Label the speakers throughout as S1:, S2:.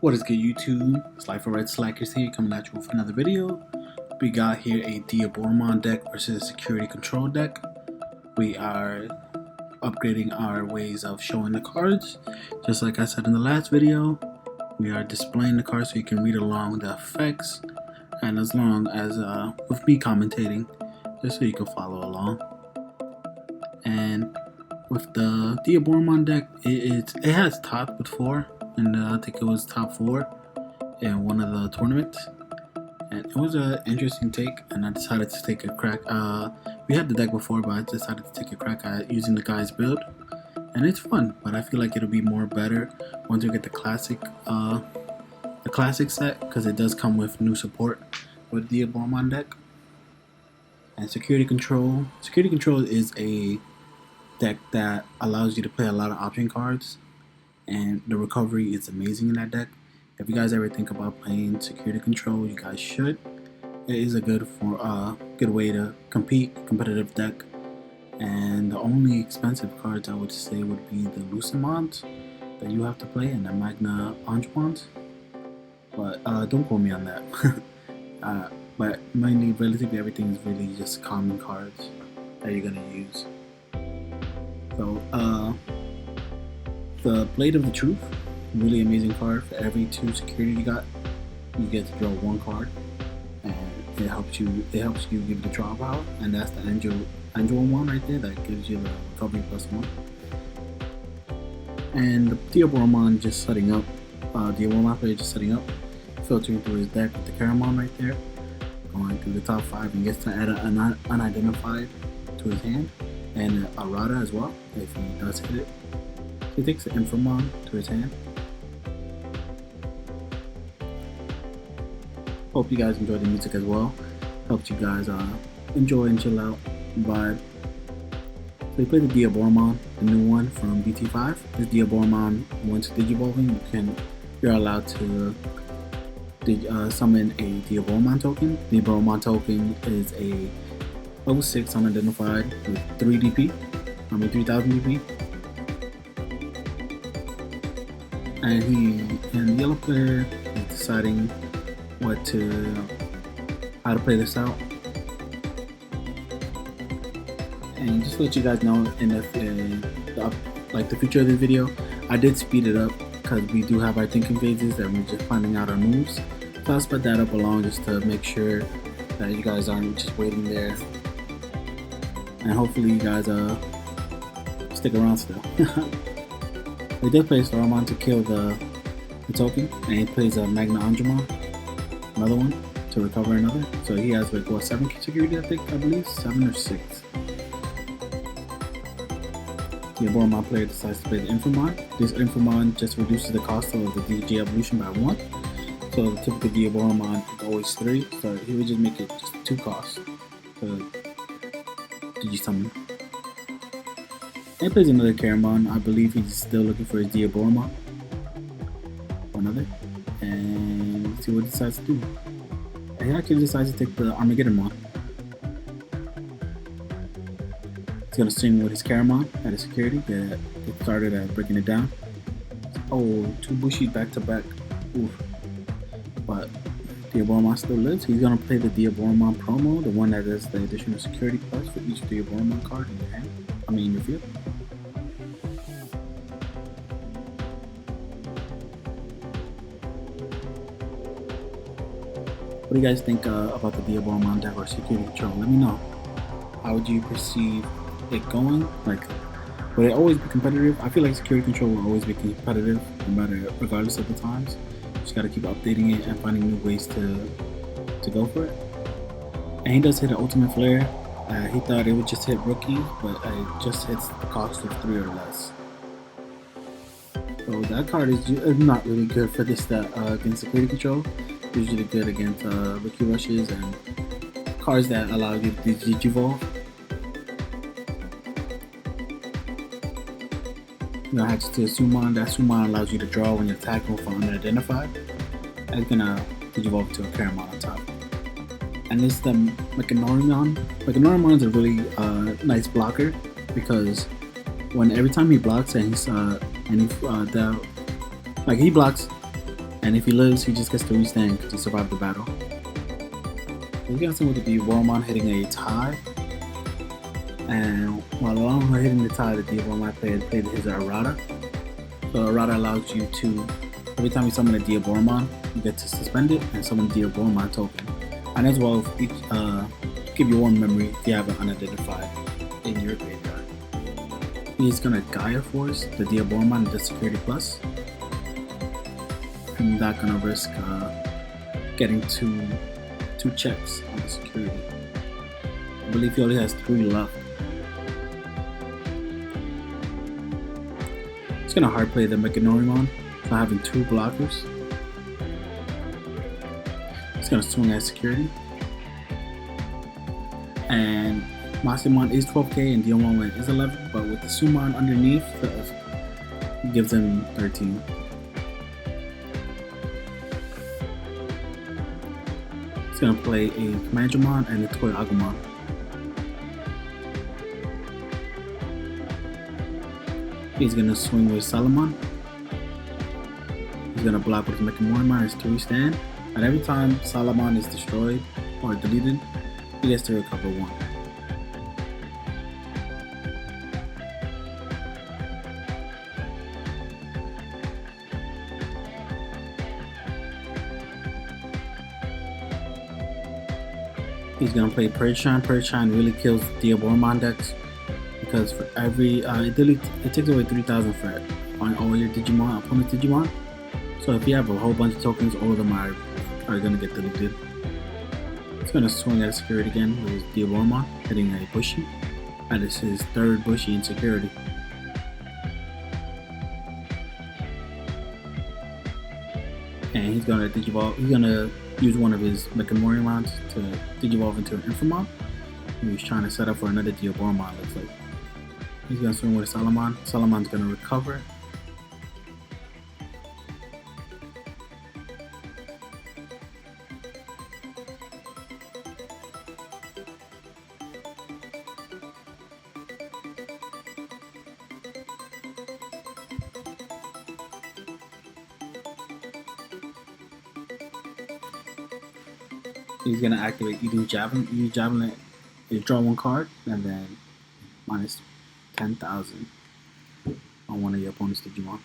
S1: What is good, YouTube? It's Life of Red Slackers here, coming at you with another video. We got here a Diaboromon deck versus a security control deck. We are upgrading our ways of showing the cards. Just like I said in the last video, we are displaying the cards so you can read along the effects, and as long as with me commentating, just so you can follow along. And with the Diaboromon deck, it has topped before, and I think it was top 4 in one of the tournaments, and it was an interesting take, and I decided to take a crack. We had the deck before, but I decided to take a crack at using the guy's build, and it's fun, but I feel like it'll be more better once we get the classic set, because it does come with new support with the Diaboromon deck. And security control is a deck that allows you to play a lot of option cards, and the recovery is amazing in that deck. If you guys ever think about playing security control, you guys should. It is a good way to competitive deck. And the only expensive cards I would say would be the Lucimons that you have to play, and the Magna Angemons. But don't quote me on that. But mainly, relatively everything is really just common cards that you're gonna use. So the Blade of the Truth, really amazing card. For every 2 security you got, you get to draw 1 card, and it helps you give the draw power, and that's the Angel one right there that gives you the recovery +1. And the Diaboromon just setting up, Diaboromon player just setting up, filtering through his deck with the Caramon right there, going through the top 5, and gets to add an unidentified to his hand, and a Rada as well if he does hit it. He takes the Infamon to his hand. Hope you guys enjoy the music as well. Helps you guys enjoy and chill out, vibe. So you play the Diaboromon, the new one from BT5. This Diaboromon, once digivolving, you're allowed to summon a Diaboromon token. Diaboromon token is a level 6 unidentified with 3000 DP. And the yellow player is deciding how to play this out. And just to let you guys know, in the future of this video, I did speed it up because we do have our thinking phases and we're just finding out our moves. So I'll sped that up along just to make sure that you guys aren't just waiting there. And hopefully you guys stick around still. He does play Diaboromon to kill the token, and he plays a Magna Angemon, another one, to recover another. So he has like 7 security, I believe, 7 or 6. The Diaboromon player decides to play the Infamon. This Infamon just reduces the cost of the DJ evolution by 1. So the typical Diaboromon is always 3, so he would just make it just 2 costs to Digi-summon. And he plays another Caramon. I believe he's still looking for his Diaboromon. Or another. And let's see what he decides to do. And he actually decides to take the Armageddonmon. He's gonna swing with his Caramon at a security. Get started at breaking it down. Oh, 2 Bushi back to back. Oof. But Diaboromon still lives. He's gonna play the Diaboromon promo, the one that does the additional security plus for each Diaboromon card in your hand. In your field. What do you guys think about the Diaboromon deck or security control? Let me know. How would you perceive it going? Like, would it always be competitive? I feel like security control will always be competitive, no matter, regardless of the times. Just gotta keep updating it and finding new ways to go for it. And he does hit an ultimate flare. He thought it would just hit rookies, but it just hits the cost of 3 or less. So that card is not really good for this against security control. Usually good against rookie rushes and cards that allow you to digivolve. You know, hatch to a Summon. That Summon allows you to draw when you're attacking with unidentified. And it's gonna digivolve to a Caramon on top. And this is the Magnanormon. Magnanormon is a really nice blocker, because every time he blocks and he blocks And if he lives, he just gets to restand because he survived the battle. He's gonna swing with the Diaboromon hitting a tie. And while along her hitting the tie, the Diaboromon played his errata. So errata allows you to, every time you summon a Diaboromon, you get to suspend it and summon a Diaboromon token. And as well, give you one memory if you have it unidentified in your graveyard. He's gonna Gaia Force the Diaboromon into Security Plus. I'm not gonna risk getting two checks on the security. I believe he only has 3 left. He's gonna hard play the Mechanorimon for having 2 blockers. He's gonna swing at security. And Masimon is 12k and Diaboromon is 11, but with the Summon underneath, it gives him 13. He's gonna play a Commandramon and a Toy Agumon. He's gonna swing with Salamon. He's gonna block with Mechanorimon as 3 stand. And every time Salamon is destroyed or deleted, he gets to recover 1. He's gonna play Pershine. Pershine really kills Diaboromon decks because for every it takes away 3,000 for on all your Digimon, opponent's Digimon. So if you have a whole bunch of tokens, all of them are gonna get deleted. He's gonna swing at security again with his Diaboromon, hitting a Bushy. That is his 3rd Bushy in security. And he's gonna Digivolve. He's gonna use one of his Mechanorimons to Digivolve into an Infamon. He's trying to set up for another Diaboromon, looks like. He's gonna swing with a Salamon. Salamon's gonna recover. He's gonna activate Edu Javelin. Edu Javelin is draw 1 card and then minus 10,000 on one of your opponent's Digimon.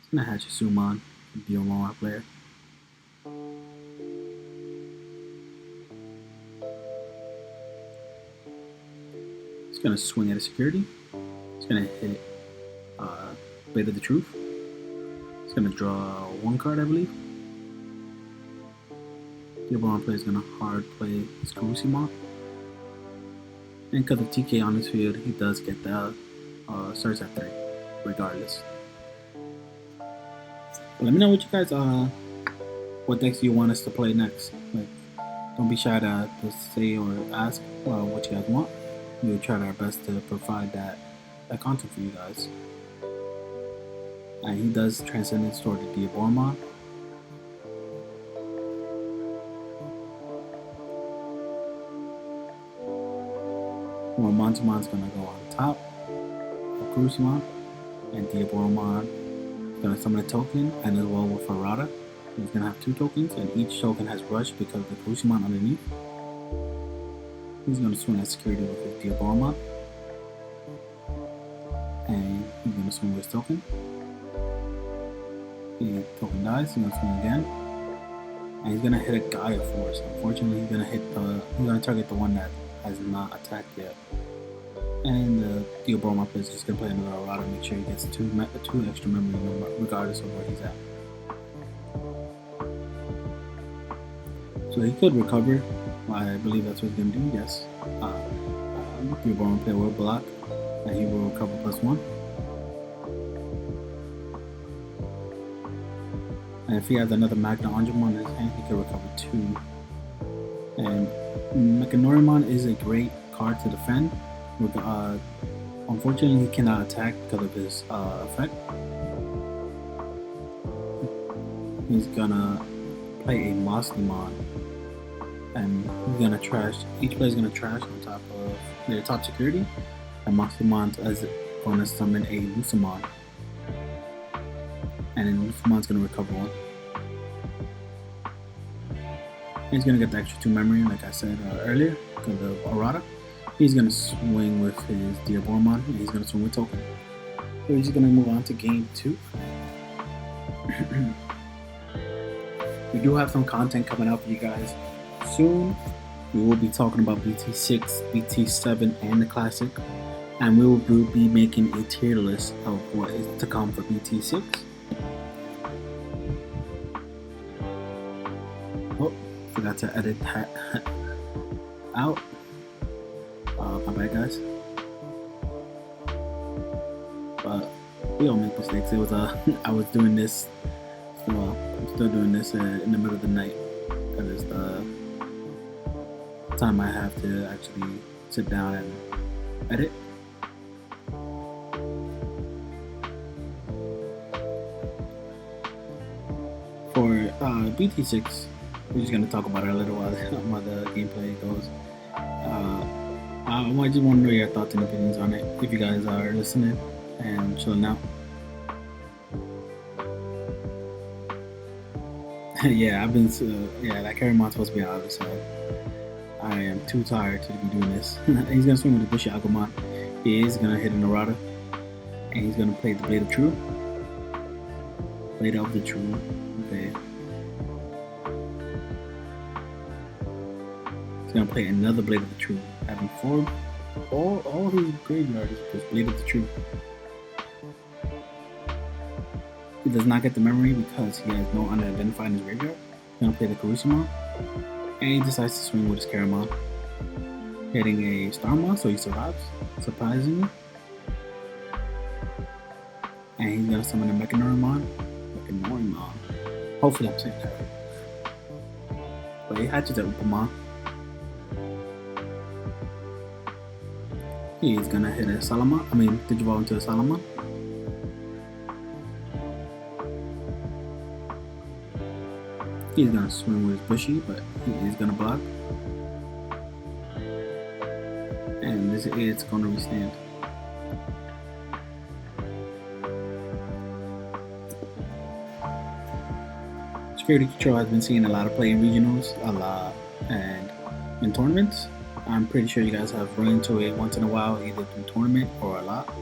S1: He's gonna hatch a Summon, Diaboromon player. He's gonna swing at a security. He's gonna hit Blade of the Truth. He's gonna draw 1 card, I believe. Diaboromon player is gonna hard play his Kurusimon. And because of TK on his field, he does get the starts at 3, regardless. But let me know what you guys what decks you want us to play next. Like, don't be shy to say or ask what you guys want. We will try our best to provide that content for you guys. And he does Transcendence toward the Diaboromon. Well, Montemon's gonna go on top of Kurusimon, and Diaboromon is gonna summon a token, and as well with Errata. He's gonna have 2 tokens, and each token has Rush because of the Kurusimon underneath. He's gonna swing at security with his Diaboromon, and he's gonna swing with his token. The token dies, he's gonna swing again, and he's gonna hit a Gaia Force. Unfortunately, he's gonna target the one that has not attacked yet. And the Diaboromon player is just gonna play another Errata, make sure he gets 2 extra memory regardless of where he's at. So he could recover. I believe that's what he's gonna do, yes. Diaboromon player will block, and he will recover +1. And if he has another Magna Angemon in his hand, he can recover 2. And Mechanorimon is a great card to defend. Unfortunately, he cannot attack because of his effect. He's gonna play a Masimon, and he's gonna trash. Each player is gonna trash on top of their top security, and Masimon is going to summon a Lucamon. and then Fumon's gonna recover 1. He's gonna get the extra 2 memory, like I said earlier, because of Arata. He's gonna swing with his Diaboromon, and he's gonna swing with Token. So he's just gonna move on to game 2. We do have some content coming out for you guys soon. We will be talking about BT6, BT7, and the Classic, and we will be making a tier list of what is to come for BT6. Oh, forgot to edit that out. My bad, guys. But we all make mistakes. It was I was doing this. Well, I'm still doing this in the middle of the night because it's the time I have to actually sit down and edit. For BT6, we're just gonna talk about it a little while the gameplay goes. I just want to know your thoughts and opinions on it if you guys are listening and chilling out. Yeah, I've been that Karamon's supposed to be out, so I am too tired to be doing this. He's gonna swing with the Bushy Agumon. He is gonna hit an Arata, and he's gonna play the Blade of True. Blade of the True. Okay. He's gonna play another Blade of the True, having 4. All his graveyard is just Blade of the True. He does not get the memory because he has no unidentified in his graveyard. He's gonna play the Karusumon, and he decides to swing with his Karamon, hitting a Starmon, so he survives, surprisingly. And he's gonna summon a Mechanorimon. Hopefully I'm saying that right. But he hatches at Upamon. He's gonna hit a Salamon. Digivolve into a Salamon. He's gonna swing with his Bushy, but he's gonna block. And this is gonna restand. Security Control has been seeing a lot of play in regionals, a lot, and in tournaments. I'm pretty sure you guys have run into it once in a while, either through tournament or a lot.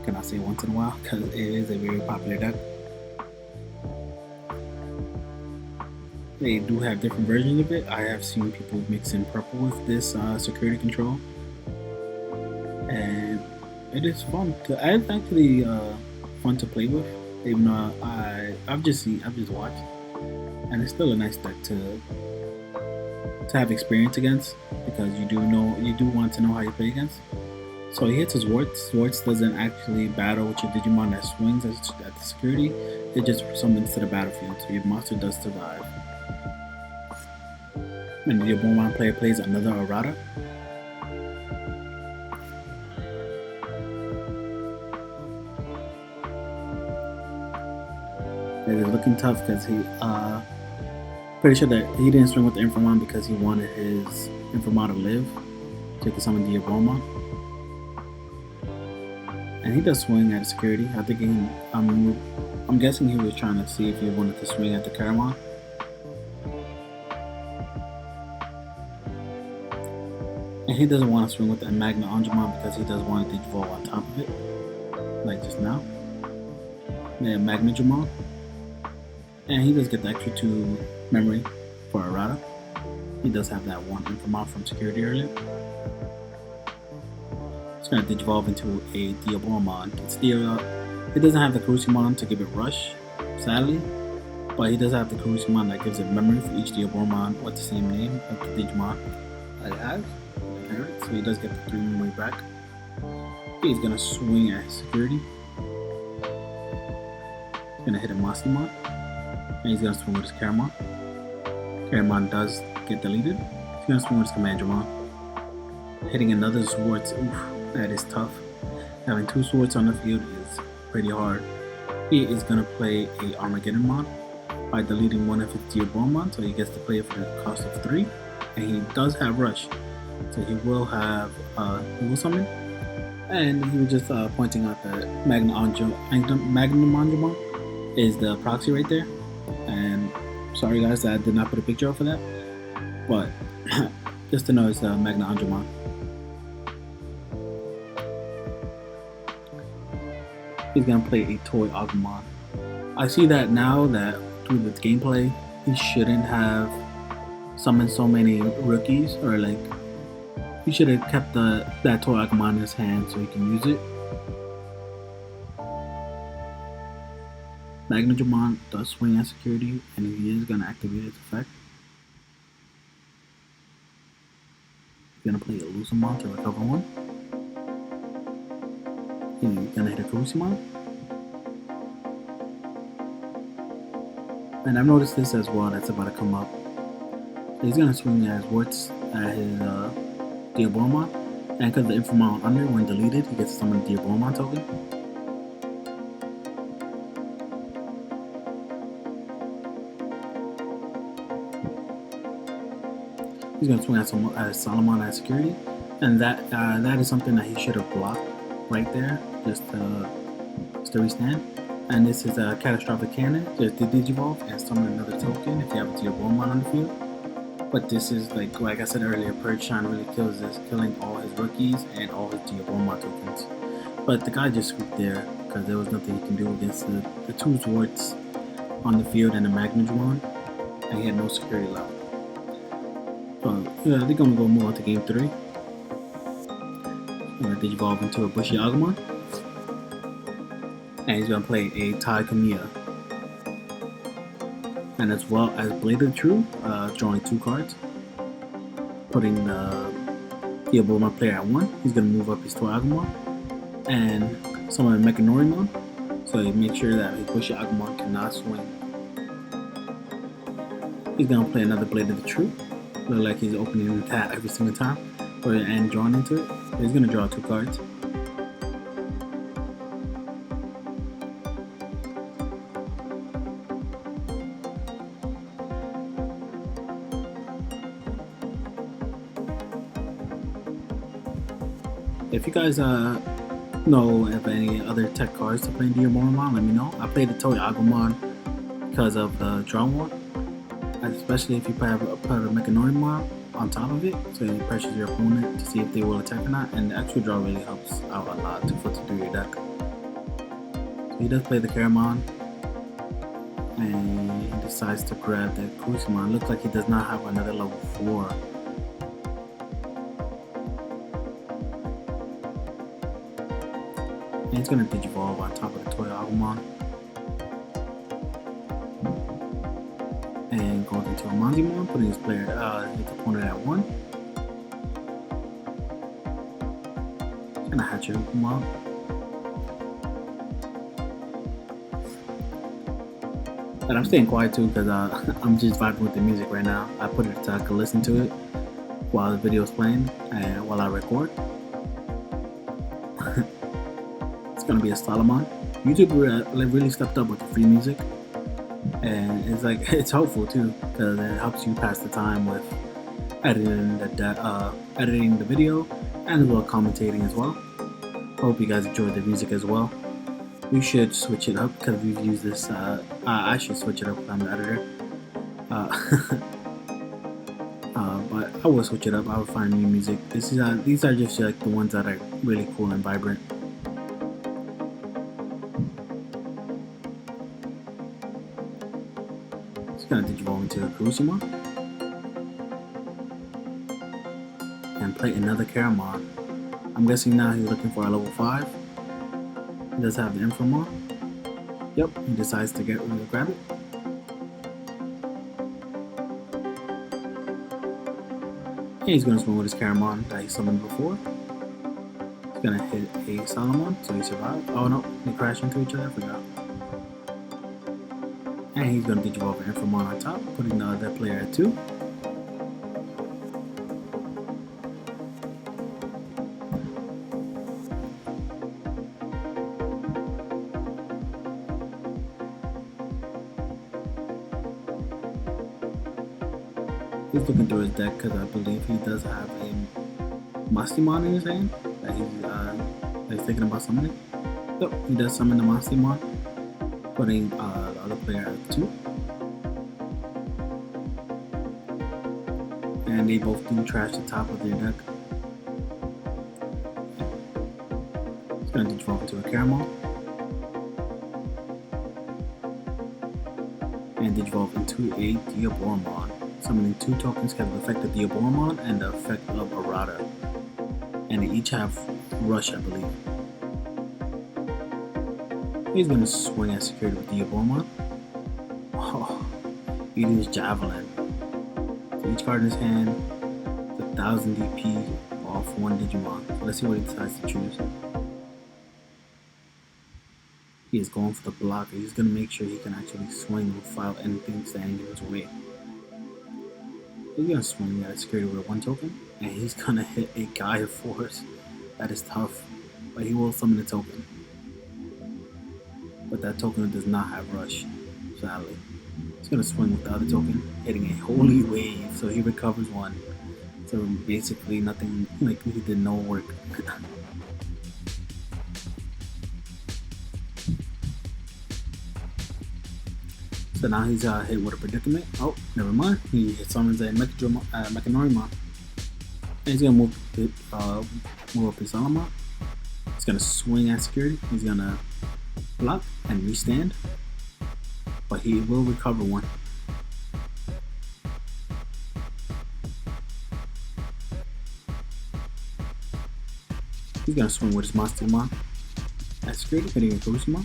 S1: Can I say once in a while? Because it is a very popular deck. They do have different versions of it. I have seen people mix in purple with this Security Control, and it is fun. It's actually fun to play with, even though I've just watched, and it's still a nice deck to have experience against, because you do want to know how you play against. So he hits his Warts. Warts doesn't actually battle with your Digimon that swings at the security. It just summons to the battlefield, so your monster does survive. And the Diaboromon player plays another Arata. It is looking tough because he pretty sure that he didn't swing with the Infamon because he wanted his Infamon to live, so he could summon Diaboromon. And he does swing at security. I think I'm guessing he was trying to see if he wanted to swing at the Karamon. And he doesn't want to swing with the Magna Angemon because he does want to Digivolve on top of it, like just now. Yeah, Magna Angemon. And he does get the extra 2 memory for Arata. He does have that 1 Infamon from security earlier. It's going to Digivolve into a Diaboromon. It doesn't have the Karusumon to give it Rush, sadly. But he does have the Karusumon that gives it memory for each Diaboromon with the same name of the Digimon that it has. So he does get the 3 memory back. He's going to swing at his security. He's going to hit a Mastimon. And he's going to swing with his Karamon. Karamon does get deleted. He's going to swing with his Commandramon. Hitting another Swords. Oof, that is tough. Having 2 Swords on the field is pretty hard. He is going to play a Armageddonmon by deleting 1 of his Diaboromon, so he gets to play it for the cost of 3. And he does have Rush, so he will summon. And he was just pointing out that Magnum Angemon is the proxy right there. And sorry guys that I did not put a picture up for that, but just to know it's Magna Angemon. He's gonna play a toy Agumon. I see that now that through the gameplay, he shouldn't have summoned so many rookies, or like he should have kept that toy Agumon in his hand so he can use it. Magnagumon does swing at security, and he is gonna activate its effect. He's gonna play a Lucamon to recover one. He's gonna hit a Kurusimon. And I've noticed this as well that's about to come up. So he's gonna swing at his warts at his Diaboromon, and because the Infomon under, when deleted, he gets to summon the Diaboromon token. He's gonna swing at Solomon at security, and that is something that he should have blocked right there, just to restand. And this is a catastrophic cannon, just the Digivolve and summon another token if you have a Diaboromon on the field. But this is like I said earlier, Purge Shine really kills this, killing all his rookies and all his Diaboromon tokens. But the guy just swooped there because there was nothing he can do against the two Zwarts on the field and the Magnagumon, and he had no security left. So yeah, they're gonna go move on to game 3. Digivolve into a Bushy Agumon, and he's gonna play a Tai Kamiya, and as well as Blade of the True, drawing 2 cards, putting the Diaboromon player at 1. He's gonna move up his toy Agumon and summon a Mechanorimon, so you make sure that his Bushy Agumon cannot swing. He's gonna play another Blade of the True. Look like he's opening the tab every single time, and drawing into it. He's gonna draw 2 cards. If you guys know of any other tech cards to play in Diaboromon, let me know. I played the Toy Agumon because of the draw one, especially if you put a Mechanorimon on top of it, so you pressure your opponent to see if they will attack or not, and the extra draw really helps out a lot to filter through your deck. So he does play the Caramon, and he decides to grab the Kurusimon. Looks like he does not have another level 4. And he's gonna Digivolve on top of the Toy Agumon, and goes into a Manzimon, putting his his opponent at 1. He's gonna hatch him out. And I'm staying quiet too because I'm just vibing with the music right now. I put it so I can listen to it while the video is playing and while I record. It's gonna be a Solomon. YouTube really stepped up with the free music, and it's like it's helpful too because it helps you pass the time with editing the video and as well commentating as well. Hope you guys enjoyed the music as well. We should switch it up because we've used this. I should switch it up if I'm the editor. But I will switch it up. I will find new music. These are just like the ones that are really cool and vibrant. Just gonna Digivolve into a Kurusimon and play another Caramon. I'm guessing now he's looking for a level 5. He does have the Infomon. Yep, he decides to grab it. And he's gonna swing with his Caramon that he summoned before. He's gonna hit a Solomon, so he survived. Oh no, they crashed into each other, I forgot. And he's gonna Digivolve an Infomon on top, putting the other player at 2. He's looking through his deck because I believe he does have a Mastimon in his hand that he's thinking about summoning. Yep, he does summon the Mastimon, putting other player has 2. And they both do trash the top of their deck. It's going to Digivolve into a Caramel. And Digivolve into a Diaboromon. Summoning 2 tokens can affect the Diaboromon and the effect of Errata. And they each have Rush, I believe. He's going to swing at security with Diaboromon. Oh, eating his Javelin. So each card in his hand, 1000 DP off 1 Digimon. So let's see what he decides to choose. He is going for the blocker. He's going to make sure he can actually swing without anything standing in his way. He's going to swing at security with 1 token, and he's going to hit a Gaia Force. That is tough, but he will summon a token. But that token does not have Rush, sadly. He's going to swing with the other token, hitting a Holy Wave, so he recovers 1. So basically nothing, like he did no work. So now he's hit with a predicament. Oh, never mind. He summons a Mechanorimon. And he's gonna move up his Salamon. He's gonna swing at security. He's gonna block and restand. But he will recover 1. He's gonna swing with his Monstermon at security, hitting a Kurusumon.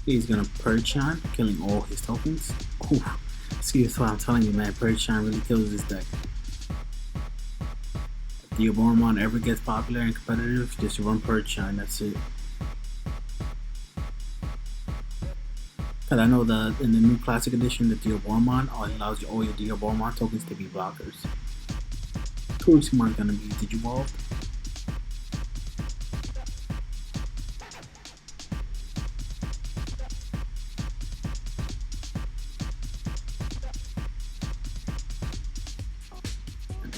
S1: He's gonna Purge Shine, killing all his tokens. Ooh, see, that's what I'm telling you, man. Purge Shine really kills this deck. If Diaboromon ever gets popular and competitive, just run Purge Shine, that's it. Cause I know that in the new Classic Edition, the Diaboromon allows all your Diaboromon tokens to be blockers. Kurusumon is gonna be Digivolved.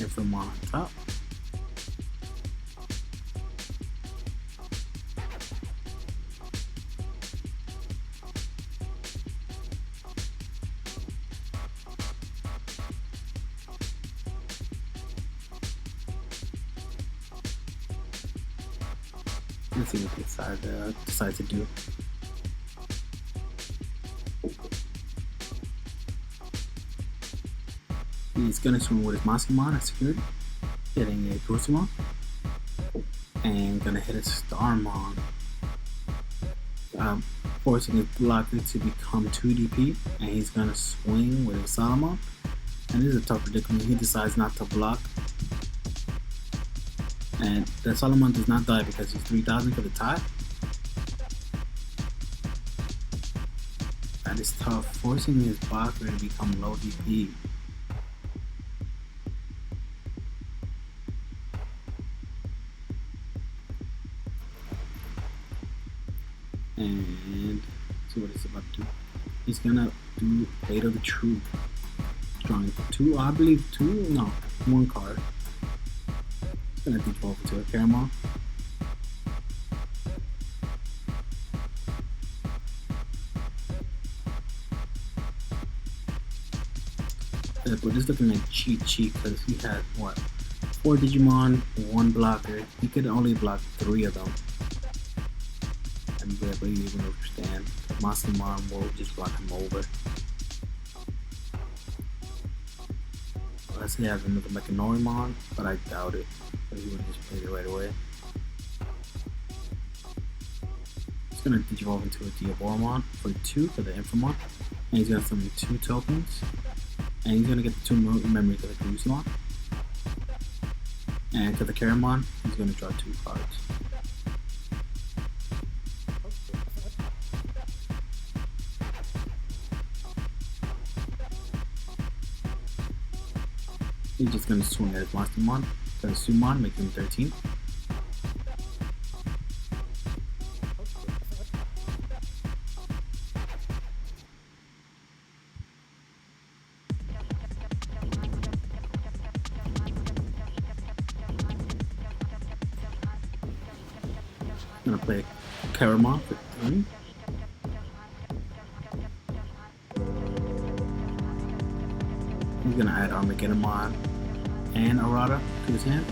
S1: From on top. Let's see what they decide to do. He's gonna swing with his Monstermon at security, hitting a Kurusumon, and gonna hit a Starmon, forcing his blocker to become 2 DP, and he's gonna swing with his Salamon. And this is a tough predicament. He decides not to block, and the Salamon does not die because he's 3000 for the tie. That is tough, forcing his blocker to become low DP. And see what he's about to do. He's gonna do Fate of the Truth. Drawing 2, I believe 2, no, 1 card. He's gonna Digivolve into a Caramel. But this looking like cheat because he had what? 4 Digimon, 1 blocker. He could only block 3 of them. And but you even understand, Monstermon will just block him over. Unless he has another Mechanorimon, but I doubt it. But he would just play it right away. He's gonna Digivolve into a Diaboromon for 2 for the Infamon. And he's gonna summon 2 tokens. And he's gonna get the 2 memories of the Kurusumon. And to the Caramon, he's gonna draw 2 cards. He's just gonna swing at his Monstermon, for the Summon, making him 13. Gonna play Paramount for 3. He's gonna add Diaboromon and Errata to his hand.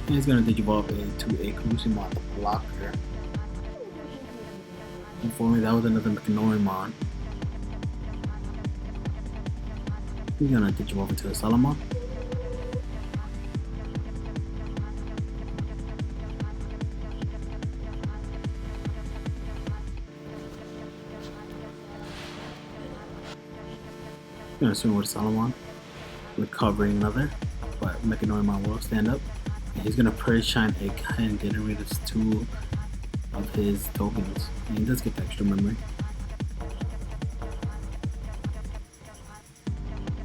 S1: And he's gonna Digivolve into a Digimon blocker. Unfortunately, that was another Diaboromon. He's gonna Digivolve into a Salamon. Gonna swing with Salamon, recovering another, but Diaboromon will stand up. And he's gonna Purge Shine Egg and get rid of 2 of his tokens. And he does get the extra memory.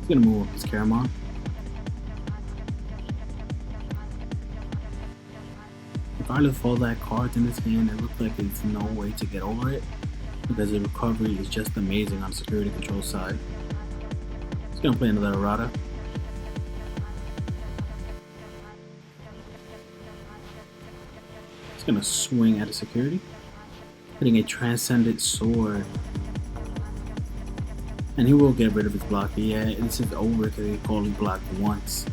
S1: He's gonna move up his Caramon. Regardless of all that cards in his hand, it looks like there's no way to get over it because the recovery is just amazing on the security control side. He's gonna play another Errata. He's gonna swing at a security, hitting a Transcendent Sword. And he will get rid of his block. Yeah, this is over because he only blocked once.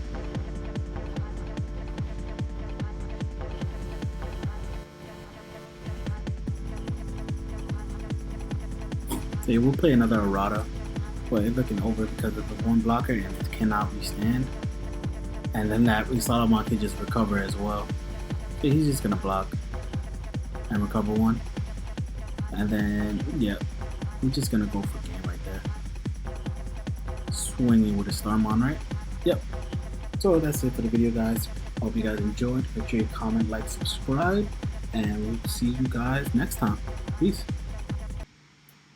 S1: So he will play another Errata, but it's looking over because of the 1 blocker and it cannot withstand. And then that Salamon can just recover as well. So he's just gonna block and recover 1. And then, yeah, we're just gonna go for game right there. Swinging with a Starmon, right? Yep. So that's it for the video, guys. Hope you guys enjoyed. Make sure you comment, like, subscribe, and we'll see you guys next time. Peace.